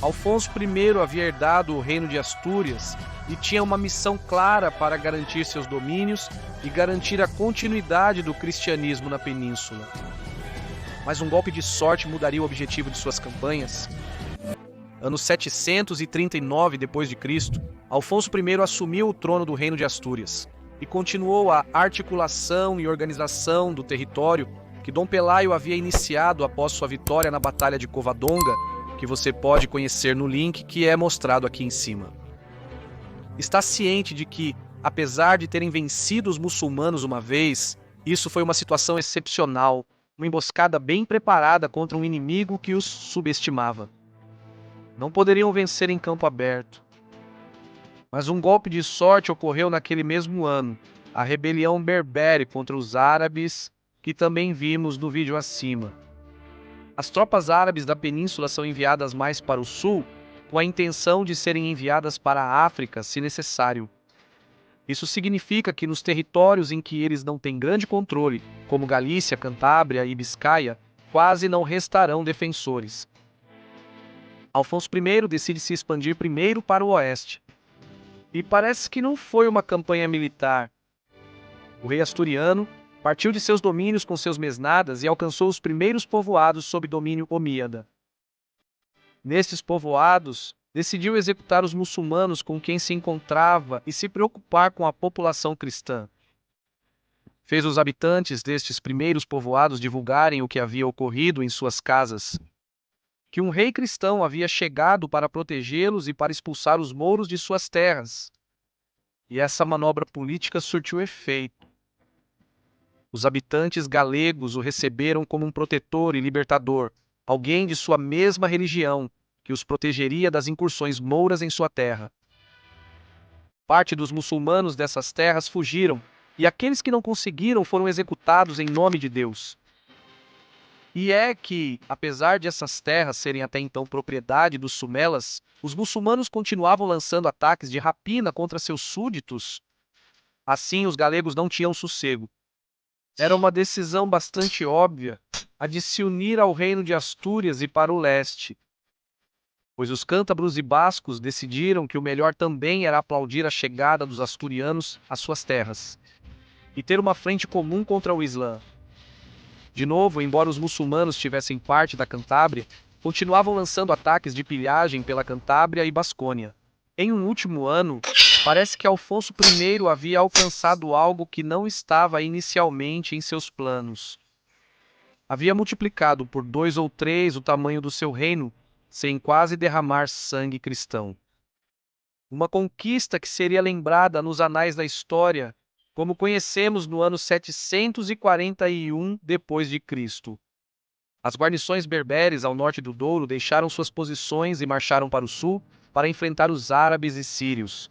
Alfonso I havia herdado o reino de Astúrias e tinha uma missão clara para garantir seus domínios e garantir a continuidade do cristianismo na península. Mas um golpe de sorte mudaria o objetivo de suas campanhas. Ano 739 d.C., Alfonso I assumiu o trono do reino de Astúrias e continuou a articulação e organização do território que Dom Pelaio havia iniciado após sua vitória na Batalha de Covadonga, que você pode conhecer no link que é mostrado aqui em cima. Está ciente de que, apesar de terem vencido os muçulmanos uma vez, isso foi uma situação excepcional, uma emboscada bem preparada contra um inimigo que os subestimava. Não poderiam vencer em campo aberto. Mas um golpe de sorte ocorreu naquele mesmo ano, a rebelião berbere contra os árabes, que também vimos no vídeo acima. As tropas árabes da península são enviadas mais para o sul, com a intenção de serem enviadas para a África, se necessário. Isso significa que nos territórios em que eles não têm grande controle, como Galícia, Cantábria e Biscaia, quase não restarão defensores. Alfonso I decide se expandir primeiro para o oeste. E parece que não foi uma campanha militar. O rei asturiano partiu de seus domínios com seus mesnadas e alcançou os primeiros povoados sob domínio omíada. Nestes povoados, decidiu executar os muçulmanos com quem se encontrava e se preocupar com a população cristã. Fez os habitantes destes primeiros povoados divulgarem o que havia ocorrido em suas casas, que um rei cristão havia chegado para protegê-los e para expulsar os mouros de suas terras. E essa manobra política surtiu efeito. Os habitantes galegos o receberam como um protetor e libertador, alguém de sua mesma religião, que os protegeria das incursões mouras em sua terra. Parte dos muçulmanos dessas terras fugiram, e aqueles que não conseguiram foram executados em nome de Deus. E é que, apesar de essas terras serem até então propriedade dos sumelas, os muçulmanos continuavam lançando ataques de rapina contra seus súditos. Assim, os galegos não tinham sossego. Era uma decisão bastante óbvia, a de se unir ao reino de Astúrias e para o leste, pois os cântabros e bascos decidiram que o melhor também era aplaudir a chegada dos asturianos às suas terras, e ter uma frente comum contra o Islã. De novo, embora os muçulmanos tivessem parte da Cantábria, continuavam lançando ataques de pilhagem pela Cantábria e Bascônia. Em um último ano, parece que Alfonso I havia alcançado algo que não estava inicialmente em seus planos. Havia multiplicado por 2 ou 3 o tamanho do seu reino, sem quase derramar sangue cristão. Uma conquista que seria lembrada nos anais da história, como conhecemos no ano 741 d.C. As guarnições berberes ao norte do Douro deixaram suas posições e marcharam para o sul para enfrentar os árabes e sírios.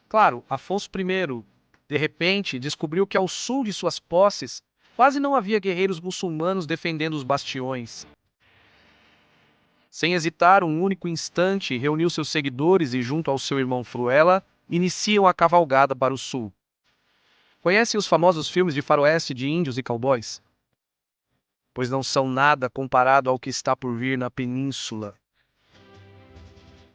Claro, Afonso I, de repente, descobriu que ao sul de suas posses quase não havia guerreiros muçulmanos defendendo os bastiões. Sem hesitar um único instante, reuniu seus seguidores e, junto ao seu irmão Fruela, iniciam a cavalgada para o sul. Conhecem os famosos filmes de faroeste de índios e cowboys? Pois não são nada comparado ao que está por vir na península.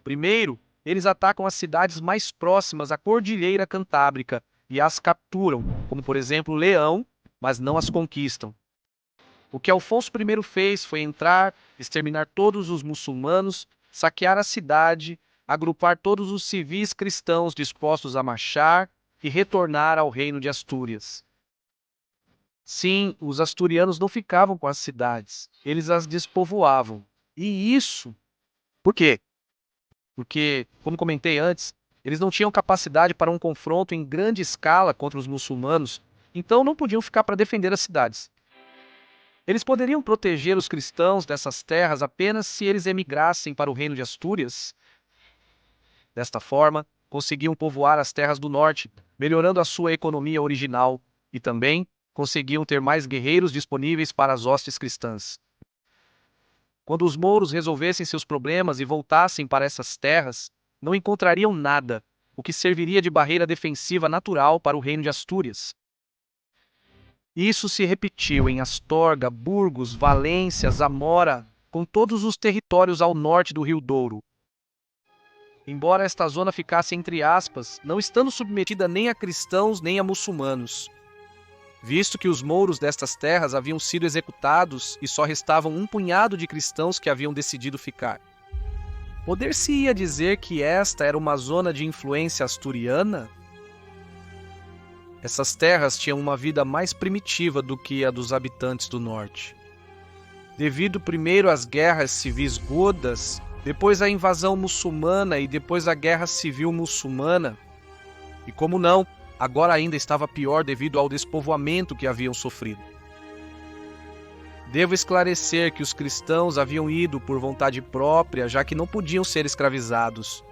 Primeiro, eles atacam as cidades mais próximas à Cordilheira Cantábrica e as capturam, como por exemplo Leão, mas não as conquistam. O que Alfonso I fez foi entrar, exterminar todos os muçulmanos, saquear a cidade, agrupar todos os civis cristãos dispostos a marchar e retornar ao reino de Astúrias. Sim, os asturianos não ficavam com as cidades, eles as despovoavam. E isso, por quê? Porque, como comentei antes, eles não tinham capacidade para um confronto em grande escala contra os muçulmanos, então não podiam ficar para defender as cidades. Eles poderiam proteger os cristãos dessas terras apenas se eles emigrassem para o reino de Astúrias. Desta forma, conseguiam povoar as terras do norte, melhorando a sua economia original, e também conseguiam ter mais guerreiros disponíveis para as hostes cristãs. Quando os mouros resolvessem seus problemas e voltassem para essas terras, não encontrariam nada, o que serviria de barreira defensiva natural para o reino de Astúrias. Isso se repetiu em Astorga, Burgos, Valência, Zamora, com todos os territórios ao norte do Rio Douro. Embora esta zona ficasse entre aspas, não estando submetida nem a cristãos nem a muçulmanos, visto que os mouros destas terras haviam sido executados e só restavam um punhado de cristãos que haviam decidido ficar. Poder-se-ia dizer que esta era uma zona de influência asturiana? Essas terras tinham uma vida mais primitiva do que a dos habitantes do norte. Devido primeiro às guerras civis godas, depois à invasão muçulmana e depois à guerra civil muçulmana, e como não, agora ainda estava pior devido ao despovoamento que haviam sofrido. Devo esclarecer que os cristãos haviam ido por vontade própria, já que não podiam ser escravizados,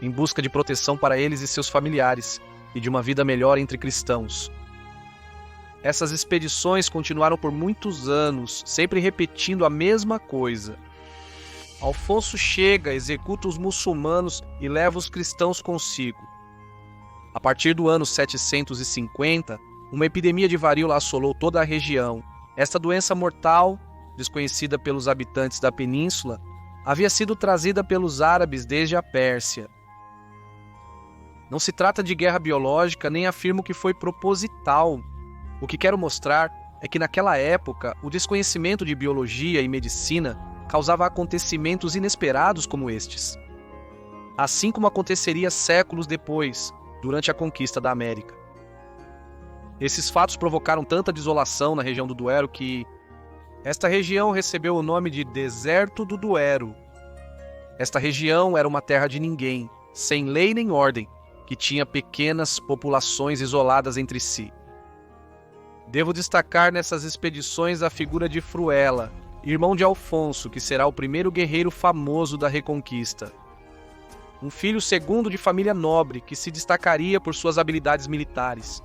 em busca de proteção para eles e seus familiares, e de uma vida melhor entre cristãos. Essas expedições continuaram por muitos anos, sempre repetindo a mesma coisa. Alfonso chega, executa os muçulmanos e leva os cristãos consigo. A partir do ano 750, uma epidemia de varíola assolou toda a região. Esta doença mortal, desconhecida pelos habitantes da península, havia sido trazida pelos árabes desde a Pérsia. Não se trata de guerra biológica, nem afirmo que foi proposital. O que quero mostrar é que naquela época, o desconhecimento de biologia e medicina causava acontecimentos inesperados como estes. Assim como aconteceria séculos depois, durante a conquista da América. Esses fatos provocaram tanta desolação na região do Duero que esta região recebeu o nome de Deserto do Duero. Esta região era uma terra de ninguém, sem lei nem ordem, que tinha pequenas populações isoladas entre si. Devo destacar nessas expedições a figura de Fruela, irmão de Alfonso, que será o primeiro guerreiro famoso da Reconquista. Um filho segundo de família nobre, que se destacaria por suas habilidades militares.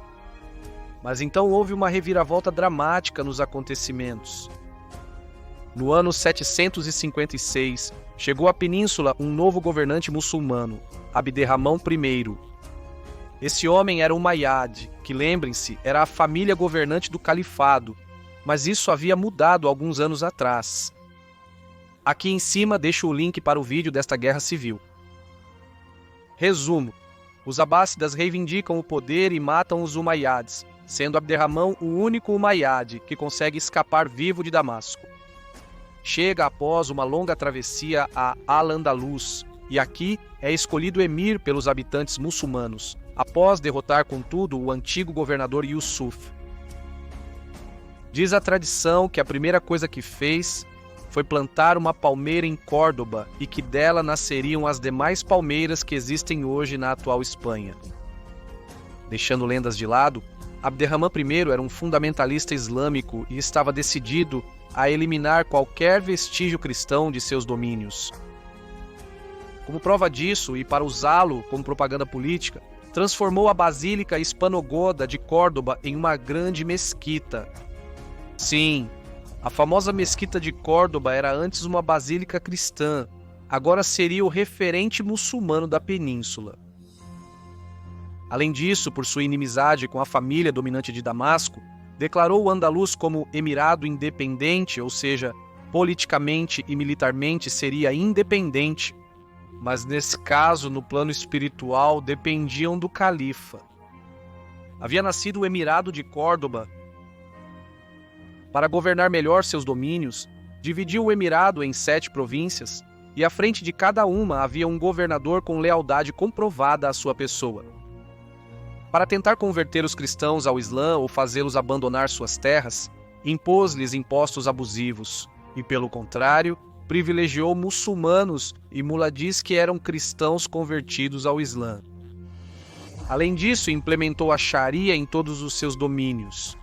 Mas então houve uma reviravolta dramática nos acontecimentos. No ano 756, chegou à península um novo governante muçulmano, Abderramão I. Esse homem era um Umayyad, que, lembrem-se, era a família governante do califado, mas isso havia mudado alguns anos atrás. Aqui em cima deixo o link para o vídeo desta guerra civil. Resumo: os abássidas reivindicam o poder e matam os Umayyads, sendo Abderramão o único Umayyad que consegue escapar vivo de Damasco. Chega após uma longa travessia a Al-Andalus, e aqui é escolhido emir pelos habitantes muçulmanos, após derrotar, contudo, o antigo governador Yusuf. Diz a tradição que a primeira coisa que fez foi plantar uma palmeira em Córdoba e que dela nasceriam as demais palmeiras que existem hoje na atual Espanha. Deixando lendas de lado, Abderramão I era um fundamentalista islâmico e estava decidido a eliminar qualquer vestígio cristão de seus domínios. Como prova disso, e para usá-lo como propaganda política, transformou a Basílica Hispanogoda de Córdoba em uma grande mesquita. Sim, a famosa mesquita de Córdoba era antes uma basílica cristã, agora seria o referente muçulmano da península. Além disso, por sua inimizade com a família dominante de Damasco, declarou o Andaluz como emirado independente, ou seja, politicamente e militarmente seria independente, mas nesse caso, no plano espiritual, dependiam do califa. Havia nascido o Emirado de Córdoba. Para governar melhor seus domínios, dividiu o emirado em 7 províncias, e à frente de cada uma havia um governador com lealdade comprovada à sua pessoa. Para tentar converter os cristãos ao Islã ou fazê-los abandonar suas terras, impôs-lhes impostos abusivos, e pelo contrário, privilegiou muçulmanos e muladis que eram cristãos convertidos ao Islã. Além disso, implementou a Sharia em todos os seus domínios.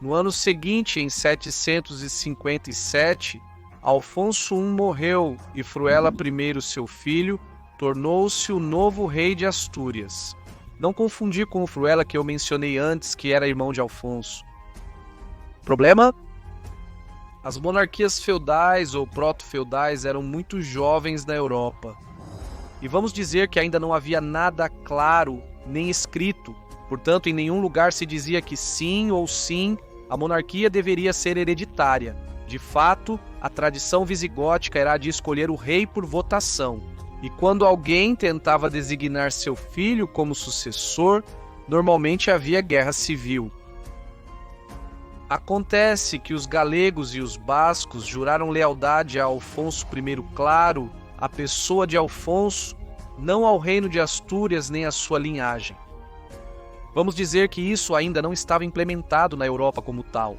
No ano seguinte, em 757, Alfonso I morreu e Fruela I, seu filho, tornou-se o novo rei de Astúrias. Não confundir com o Fruela que eu mencionei antes, que era irmão de Alfonso. Problema? As monarquias feudais ou proto-feudais eram muito jovens na Europa. E vamos dizer que ainda não havia nada claro nem escrito, portanto em nenhum lugar se dizia que sim ou sim a monarquia deveria ser hereditária, De fato, a tradição visigótica era a de escolher o rei por votação, e quando alguém tentava designar seu filho como sucessor, normalmente havia guerra civil. Acontece que os galegos e os bascos juraram lealdade a Alfonso I Claro, a pessoa de Alfonso, não ao reino de Astúrias nem à sua linhagem. Vamos dizer que isso ainda não estava implementado na Europa como tal.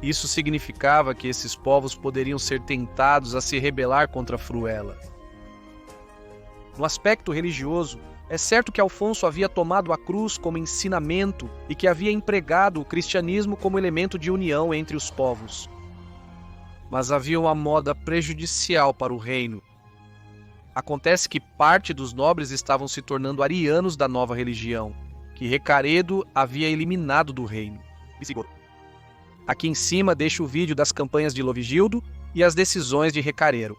Isso significava que esses povos poderiam ser tentados a se rebelar contra Fruela. No aspecto religioso, é certo que Alfonso havia tomado a cruz como ensinamento e que havia empregado o cristianismo como elemento de união entre os povos. Mas havia uma moda prejudicial para o reino. Acontece que parte dos nobres estavam se tornando arianos da nova religião, que Recaredo havia eliminado do reino. Aqui em cima deixo o vídeo das campanhas de Lovigildo e as decisões de Recaredo.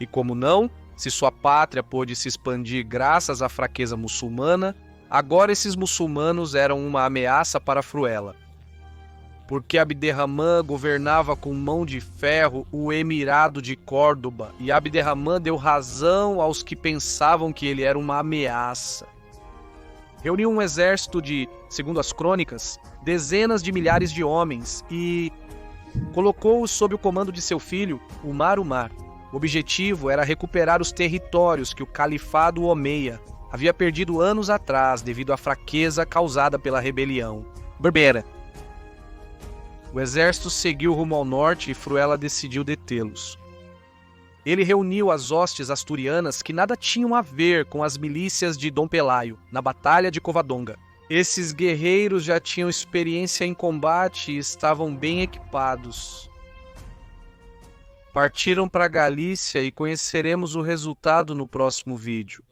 E como não, se sua pátria pôde se expandir graças à fraqueza muçulmana, agora esses muçulmanos eram uma ameaça para Fruela. Porque Abderramã governava com mão de ferro o Emirado de Córdoba, e Abderramã deu razão aos que pensavam que ele era uma ameaça. Reuniu um exército de, segundo as crônicas, dezenas de milhares de homens e colocou-os sob o comando de seu filho, Umar Umar. O objetivo era recuperar os territórios que o Califado Omeia havia perdido anos atrás devido à fraqueza causada pela rebelião berbera. O exército seguiu rumo ao norte e Fruela decidiu detê-los. Ele reuniu as hostes asturianas que nada tinham a ver com as milícias de Dom Pelaio, na Batalha de Covadonga. Esses guerreiros já tinham experiência em combate e estavam bem equipados. Partiram para Galícia e conheceremos o resultado no próximo vídeo.